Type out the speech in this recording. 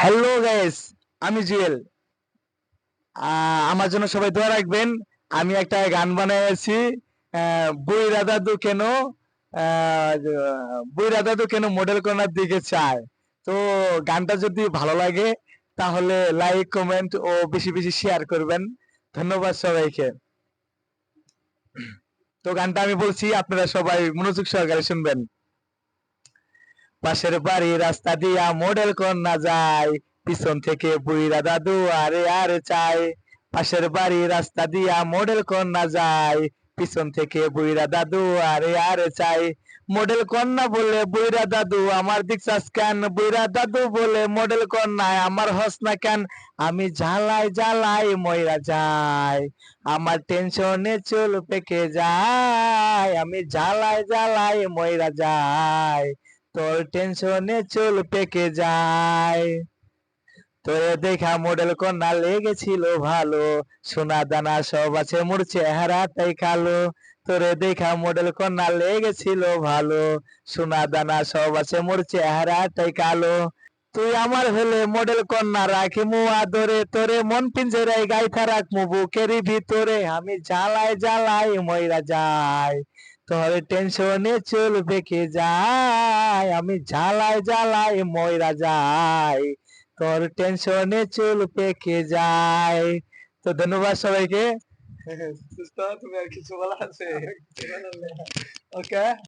Hello guys, আমি জুয়েল। আমার জন্য সবাই দোয়া রাখবেন। আমি একটা গান বানাইছি, বুইরা দাদু কেন বুইরা দাদু কেন মডেল কর্নার দিকে চায়। তো গানটা যদি ভালো লাগে তাহলে লাইক, কমেন্ট ও বেশি বেশি শেয়ার করবেন। ধন্যবাদ সবাইকে। তো গানটা আমি বলছি, আপনারা সবাই মনোযোগ সহকারে শুনবেন। পাশের বাড়ি রাস্তা দিয়া মডেল কন্যা যায়, পিছন থেকে বুইরা দাদু আরে আরে চায়। পাশের বাড়ি রাস্তা দিয়া মডেল কন্যা যায়, পিছন থেকে বুইরা দাদু আরে আরে চায়। মডেল কন্যা বলে বুইরা দাদু আমার দিক চাস কেন, বুইরা দাদু বলে মডেল কন্যায় আমার হস না কেন। আমি জ্বালাই জ্বালাই ময়রা যায়, আমার টেনশনে চুল পেকে যায়। আমি জ্বালাই জ্বালাই ময়রা যায়, তোর টেনশনে চুল পেকে যায়। তোরে দেখা মডেল কন্যা লেগেছিল ভালো, সোনা দানা সব আছে মোর চেহারাটাই কালো। তোরে দেখা মডেল কন্যা লেগেছিল ভালো, সোনা দানা সব আছে মোর চেহারাটাই কালো। তুই আমার হলে মডেল কন্যা রাখিমু আদরে, তোরে মন পিঞ্জরায় গাইথা রাখমু বুকেরই ভিতরে। আমি জ্বালাই জ্বালাই মইরা যাই, তোর টেনশনে চুল পেকে যায়। আমি জ্বালাই জ্বালাই মইরা যাই, তোর টেনশনে চুল পেকে যায়। তো ধন্যবাদ সবাইকে। সুস্থ, তুমি আর কিছু বলা আছে? ওকে।